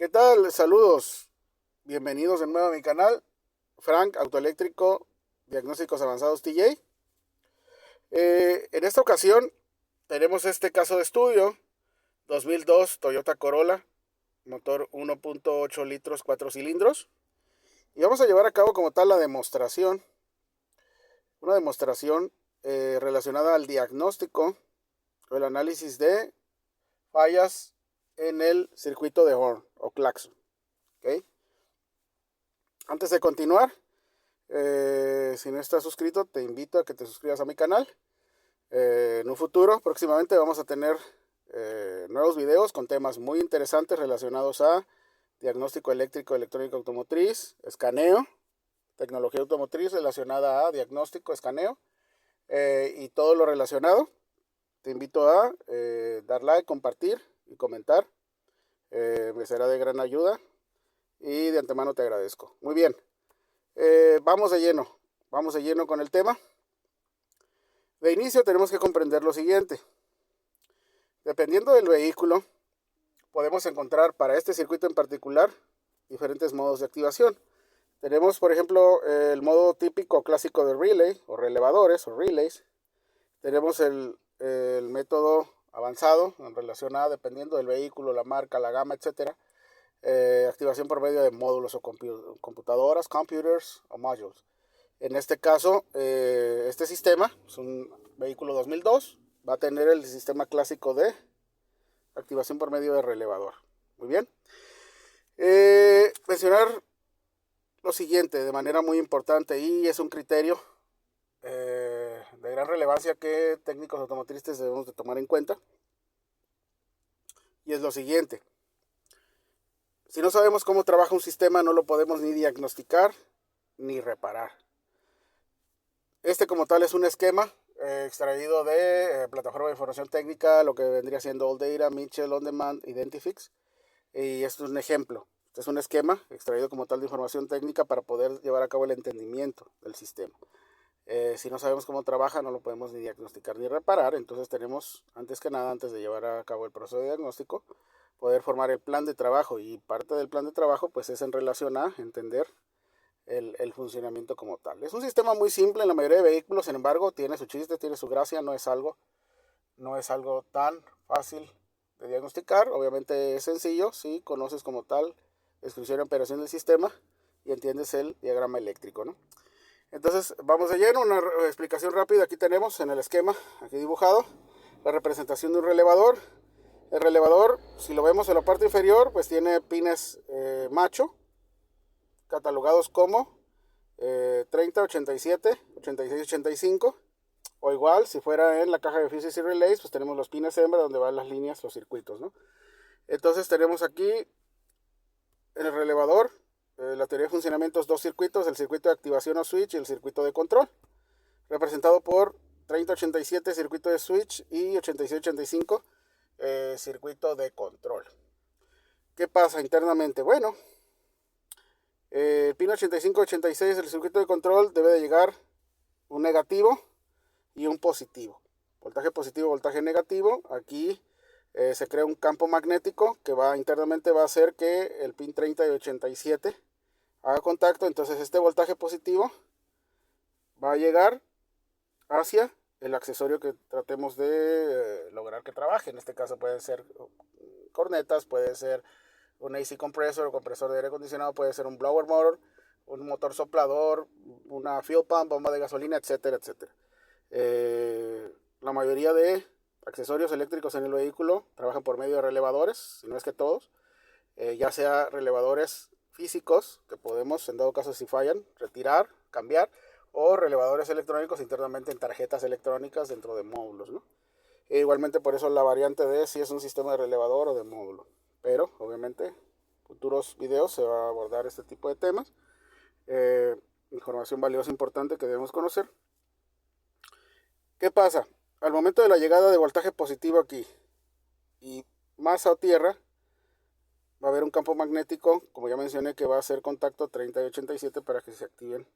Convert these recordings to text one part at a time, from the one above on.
¿Qué tal? Saludos. Bienvenidos de nuevo a mi canal, Frank Autoeléctrico Diagnósticos Avanzados TJ. En esta ocasión tenemos este caso de estudio, 2002 Toyota Corolla, motor 1.8 litros, 4 cilindros. Y vamos a llevar a cabo como tal la demostración, una demostración relacionada al diagnóstico o el análisis de fallas en el circuito de horn o claxon. ¿Okay? Antes de continuar, si no estás suscrito, te invito a que te suscribas a mi canal. En un futuro, próximamente, vamos a tener nuevos videos con temas muy interesantes relacionados a diagnóstico eléctrico, electrónico automotriz, escaneo, tecnología automotriz relacionada a diagnóstico, escaneo y todo lo relacionado. Te invito a dar like, compartir y comentar. Me será de gran ayuda y de antemano te agradezco. Muy bien. Vamos de lleno con el tema. De inicio tenemos que comprender lo siguiente. Dependiendo del vehículo, podemos encontrar para este circuito en particular diferentes modos de activación. Tenemos, por ejemplo, el modo típico clásico de relay o relevadores o relays. Tenemos el método avanzado en relación a, dependiendo del vehículo, la marca, la gama, etcétera, activación por medio de módulos o computadoras, computers o modules. En este caso, este sistema es un vehículo 2002, va a tener el sistema clásico de activación por medio de relevador. Muy bien. Mencionar lo siguiente de manera muy importante, y es un criterio de gran relevancia que técnicos automotrices debemos de tomar en cuenta, y es lo siguiente. Si no sabemos cómo trabaja un sistema, no lo podemos ni diagnosticar ni reparar. Este como tal es un esquema extraído de plataforma de información técnica, lo que vendría siendo All Data, Mitchell, On Demand, Identifix. Y esto es un ejemplo. Este es un esquema extraído como tal de información técnica para poder llevar a cabo el entendimiento del sistema. Si no sabemos cómo trabaja, no lo podemos ni diagnosticar ni reparar. Entonces tenemos, antes que nada, antes de llevar a cabo el proceso de diagnóstico, poder formar el plan de trabajo. Y parte del plan de trabajo pues es en relación a entender el funcionamiento como tal. Es un sistema muy simple en la mayoría de vehículos, sin embargo, tiene su chiste, tiene su gracia, no es algo tan fácil de diagnosticar. Obviamente es sencillo si conoces como tal descripción y operación del sistema y entiendes el diagrama eléctrico, ¿no? Entonces, vamos de lleno, una explicación rápida. Aquí tenemos en el esquema, aquí dibujado, la representación de un relevador. El relevador, si lo vemos en la parte inferior, pues tiene pines macho, catalogados como 30, 87, 86, 85. O igual, si fuera en la caja de fuses y relays, pues tenemos los pines hembra donde van las líneas, los circuitos, ¿no? Entonces tenemos aquí en el relevador la teoría de funcionamiento es dos circuitos, el circuito de activación o switch y el circuito de control, representado por 3087 circuito de switch y 8685 circuito de control. ¿Qué pasa internamente? Bueno, el pin 8586, el circuito de control, debe de llegar un negativo y un positivo. Voltaje positivo, voltaje negativo. Aquí se crea un campo magnético que internamente va a hacer que el pin 30 y 87 haga contacto. Entonces este voltaje positivo va a llegar hacia el accesorio que tratemos de lograr que trabaje. En este caso pueden ser cornetas, puede ser un AC compresor o compresor de aire acondicionado, puede ser un blower motor, un motor soplador, una fuel pump, bomba de gasolina, etcétera, etcétera. La mayoría de accesorios eléctricos en el vehículo trabajan por medio de relevadores, si no es que todos, ya sea relevadores físicos que podemos, en dado caso si fallan, retirar, cambiar, o relevadores electrónicos internamente en tarjetas electrónicas dentro de módulos, ¿no? Igualmente por eso la variante de si es un sistema de relevador o de módulo. Pero obviamente futuros videos se va a abordar este tipo de temas. Información valiosa importante que debemos conocer. ¿Qué pasa? Al momento de la llegada de voltaje positivo aquí y masa o tierra, va a haber un campo magnético, como ya mencioné, que va a hacer contacto 30 y 87 para que se activen,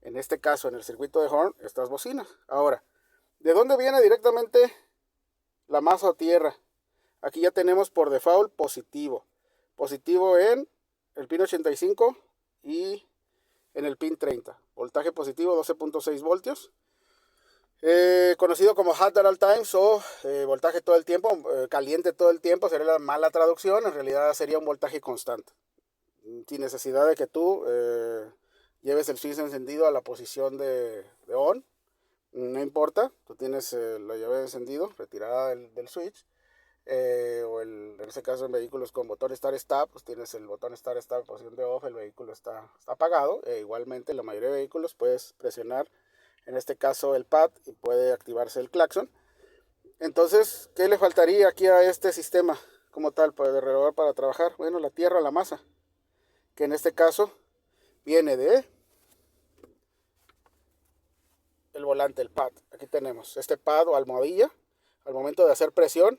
en este caso en el circuito de horn, estas bocinas. Ahora, ¿de dónde viene directamente la masa o tierra? Aquí ya tenemos por default positivo. positivo en el pin 85 y en el pin 30. Voltaje positivo 12.6 voltios. Conocido como hot at all times o voltaje todo el tiempo, caliente todo el tiempo, sería la mala traducción. En realidad sería un voltaje constante, sin necesidad de que tú lleves el switch encendido a la posición de on. No importa, tú tienes la llave de encendido retirada del switch, en ese caso en vehículos con botón Start-Stop, pues tienes el botón Start-Stop en posición de off, el vehículo está apagado. Igualmente en la mayoría de vehículos puedes presionar, en este caso el pad, y puede activarse el claxon. Entonces, ¿qué le faltaría aquí a este sistema como tal de relevador para trabajar? Bueno, la tierra, la masa, que en este caso viene de el volante, el pad. Aquí tenemos este pad o almohadilla. Al momento de hacer presión,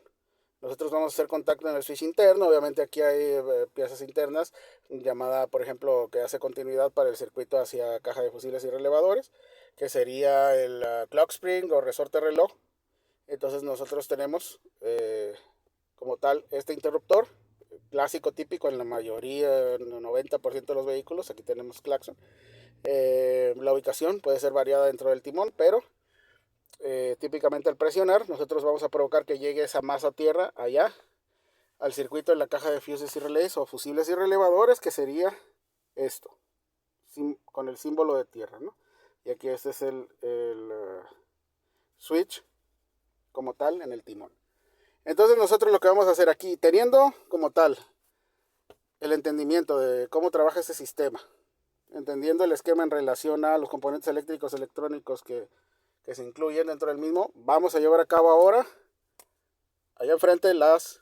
nosotros vamos a hacer contacto en el switch interno. Obviamente aquí hay piezas internas, llamada por ejemplo, que hace continuidad para el circuito hacia caja de fusibles y relevadores, que sería el clock spring o resorte reloj. Entonces nosotros tenemos como tal este interruptor, clásico típico en la mayoría, en el 90% de los vehículos. Aquí tenemos claxon. La ubicación puede ser variada dentro del timón, pero típicamente al presionar nosotros vamos a provocar que llegue esa masa tierra allá al circuito en la caja de fuses y relays o fusibles y relevadores, que sería esto, con el símbolo de tierra, ¿no? Y aquí este es el switch como tal en el timón. Entonces nosotros lo que vamos a hacer aquí, teniendo como tal el entendimiento de cómo trabaja este sistema, entendiendo el esquema en relación a los componentes eléctricos electrónicos que se incluyen dentro del mismo, vamos a llevar a cabo ahora allá enfrente las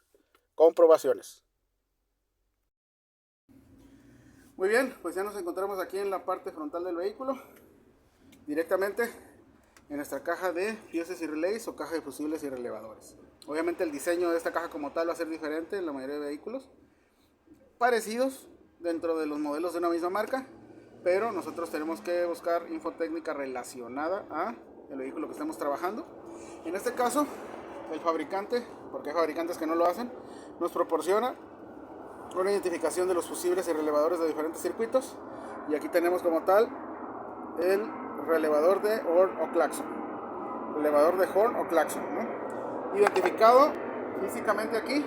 comprobaciones. Muy bien, pues ya nos encontramos aquí en la parte frontal del vehículo, directamente en nuestra caja de fuses y relays o caja de fusibles y relevadores. Obviamente el diseño de esta caja como tal va a ser diferente en la mayoría de vehículos, parecidos dentro de los modelos de una misma marca, pero nosotros tenemos que buscar infotécnica relacionada a el vehículo que estamos trabajando. En este caso, el fabricante, porque hay fabricantes que no lo hacen, nos proporciona una identificación de los fusibles y relevadores de diferentes circuitos. Y aquí tenemos como tal el relevador de horn o claxon. Relevador de horn o claxon, ¿no? Identificado físicamente aquí.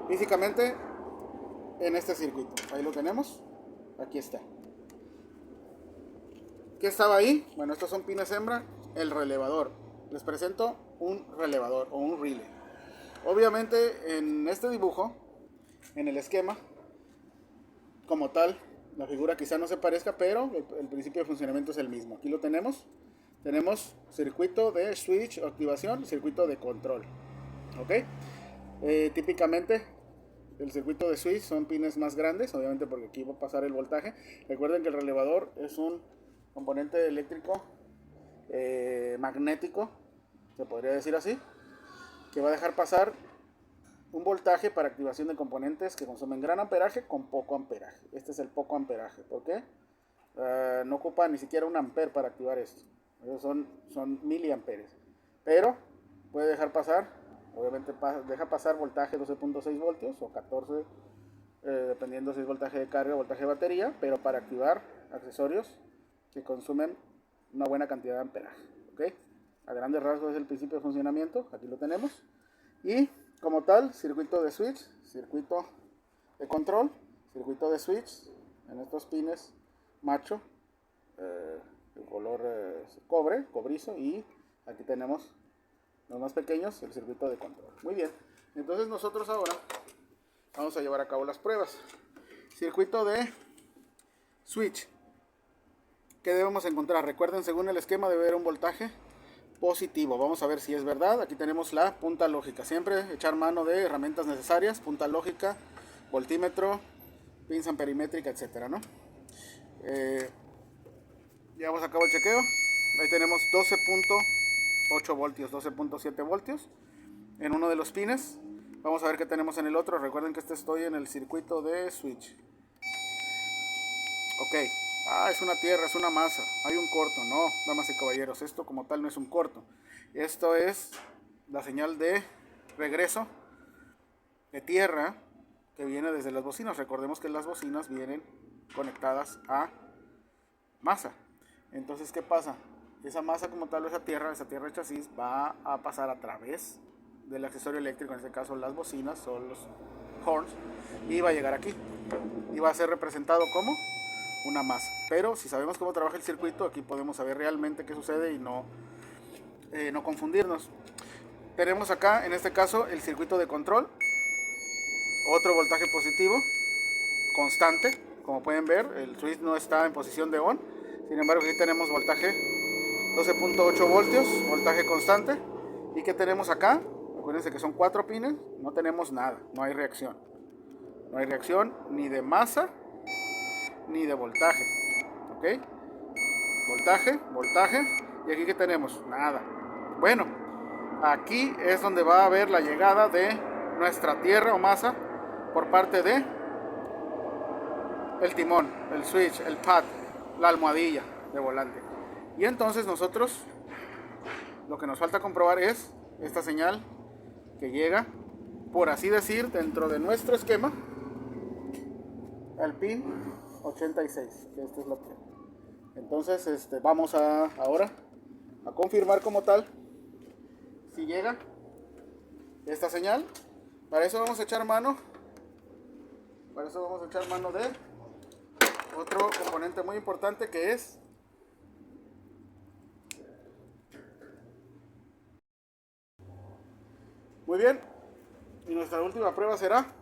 Físicamente en este circuito. Ahí lo tenemos. Aquí está. ¿Qué estaba ahí? Bueno, estos son pines hembra. El relevador. Les presento un relevador o un relay. Obviamente en este dibujo, en el esquema, como tal, la figura quizá no se parezca, pero el principio de funcionamiento es el mismo. Aquí lo tenemos. Tenemos circuito de switch o activación, circuito de control. ¿Ok? Típicamente el circuito de switch son pines más grandes, obviamente porque aquí va a pasar el voltaje. Recuerden que el relevador es un componente eléctrico magnético, se podría decir así, que va a dejar pasar un voltaje para activación de componentes que consumen gran amperaje con poco amperaje. Este es el poco amperaje. ¿Por qué? No ocupa ni siquiera un amper para activar esto. Ellos son miliamperes. Pero puede dejar pasar, obviamente deja pasar voltaje 12.6 voltios o 14, dependiendo si es voltaje de carga o voltaje de batería, pero para activar accesorios que consumen una buena cantidad de amperaje. ¿Okay? A grandes rasgos es el principio de funcionamiento. Aquí lo tenemos. Y como tal, circuito de switch, circuito de control, circuito de switch en estos pines macho, el color cobre, cobrizo, y aquí tenemos los más pequeños, el circuito de control. Muy bien, entonces nosotros ahora vamos a llevar a cabo las pruebas. Circuito de switch, ¿qué debemos encontrar? Recuerden, según el esquema debe haber un voltaje positivo. Vamos a ver si es verdad. Aquí tenemos la punta lógica. Siempre echar mano de herramientas necesarias, punta lógica, voltímetro, pinza amperimétrica, etcétera, ¿no? Llevamos a cabo el chequeo. Ahí tenemos 12.8 voltios, 12.7 voltios en uno de los pines. Vamos a ver qué tenemos en el otro. Recuerden que estoy en el circuito de switch. Ok. Es una tierra, es una masa. Hay un corto. No, damas y caballeros, esto como tal no es un corto. Esto es la señal de regreso de tierra que viene desde las bocinas. Recordemos que las bocinas vienen conectadas a masa. Entonces, ¿qué pasa? Esa masa como tal, esa tierra de chasis va a pasar a través del accesorio eléctrico, en este caso las bocinas o los horns, y va a llegar aquí y va a ser representado como una masa. Pero si sabemos cómo trabaja el circuito, aquí podemos saber realmente qué sucede y no confundirnos. Tenemos acá, en este caso, el circuito de control, otro voltaje positivo constante. Como pueden ver, el switch no está en posición de on. Sin embargo, aquí tenemos voltaje 12.8 voltios, voltaje constante. ¿Y qué tenemos acá? Acuérdense que son 4 pines, no tenemos nada, no hay reacción. No hay reacción ni de masa ni de voltaje. ¿Ok? Voltaje, voltaje. ¿Y aquí qué tenemos? Nada. Bueno, aquí es donde va a haber la llegada de nuestra tierra o masa por parte de el timón, el switch, el pad, la almohadilla de volante. Y entonces nosotros lo que nos falta comprobar es esta señal que llega, por así decir, dentro de nuestro esquema, al pin 86, que esta es la tierra. Entonces vamos ahora a confirmar como tal si llega esta señal. Para eso vamos a echar mano de otro componente muy importante, que es muy bien, y nuestra última prueba será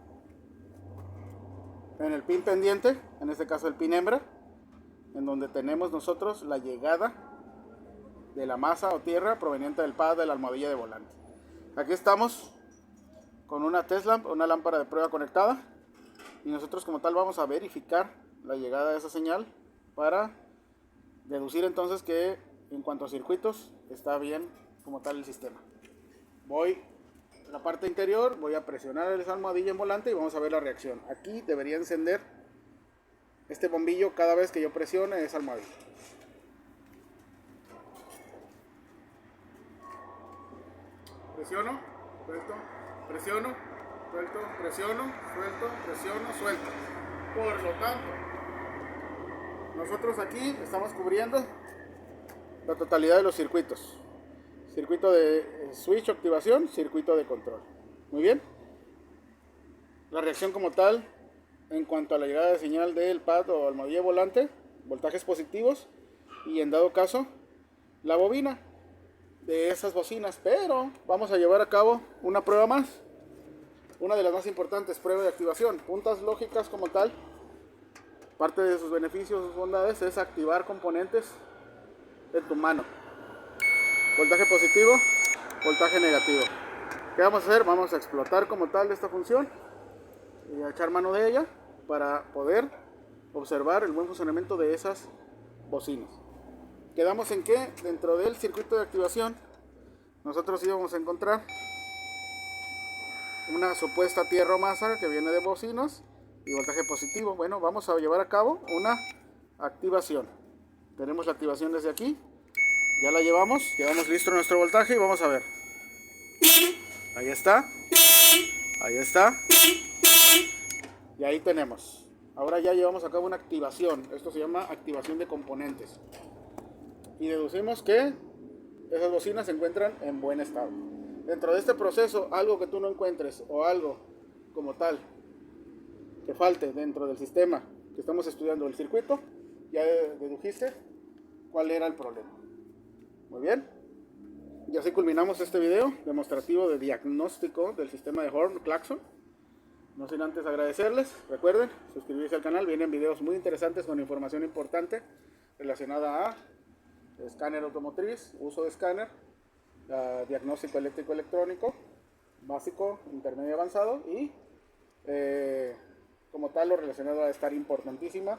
en el pin pendiente, en este caso el pin hembra, en donde tenemos nosotros la llegada de la masa o tierra proveniente del pad de la almohadilla de volante. Aquí estamos con una test lamp, una lámpara de prueba conectada, y nosotros como tal vamos a verificar la llegada de esa señal para deducir entonces que en cuanto a circuitos está bien como tal el sistema. Voy a la parte interior, voy a presionar esa almohadilla en volante y vamos a ver la reacción. Aquí debería encender este bombillo cada vez que yo presione esa almohadilla. Presiono, suelto, presiono, suelto, presiono, suelto, presiono, suelto. Por lo tanto, nosotros aquí estamos cubriendo la totalidad de los circuitos. Circuito de switch activación, circuito de control. Muy bien. La reacción como tal, en cuanto a la llegada de señal del pad o almohadilla volante, voltajes positivos, y en dado caso, la bobina de esas bocinas. Pero vamos a llevar a cabo una prueba más, una de las más importantes, prueba de activación. Puntas lógicas como tal, parte de sus beneficios, sus bondades, es activar componentes en tu mano. Voltaje positivo, voltaje negativo. ¿Qué vamos a hacer? Vamos a explotar como tal esta función y a echar mano de ella para poder observar el buen funcionamiento de esas bocinas. Quedamos en que dentro del circuito de activación nosotros íbamos a encontrar una supuesta tierra o masa que viene de bocinas y voltaje positivo. Bueno, vamos a llevar a cabo una activación. Tenemos la activación desde aquí, ya la llevamos listo nuestro voltaje y vamos a ver. Ahí está, ahí está, y ahí tenemos. Ahora ya llevamos a cabo una activación, esto se llama activación de componentes, y deducimos que esas bocinas se encuentran en buen estado. Dentro de este proceso, algo que tú no encuentres o algo como tal que falte dentro del sistema que estamos estudiando, el circuito, ya dedujiste cuál era el problema. Muy bien, y así culminamos este video demostrativo de diagnóstico del sistema de Horn Claxon. No sin antes agradecerles. Recuerden suscribirse al canal, vienen videos muy interesantes con información importante relacionada a escáner automotriz, uso de escáner, diagnóstico eléctrico electrónico básico, intermedio y avanzado, y como tal lo relacionado a estar importantísima,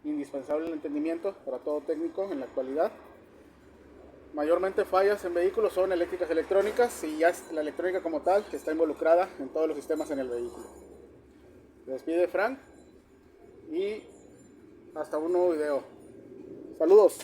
indispensable el entendimiento para todo técnico en la actualidad. Mayormente fallas en vehículos son eléctricas electrónicas, y ya es la electrónica como tal que está involucrada en todos los sistemas en el vehículo. Se despide Frank y hasta un nuevo video. Saludos.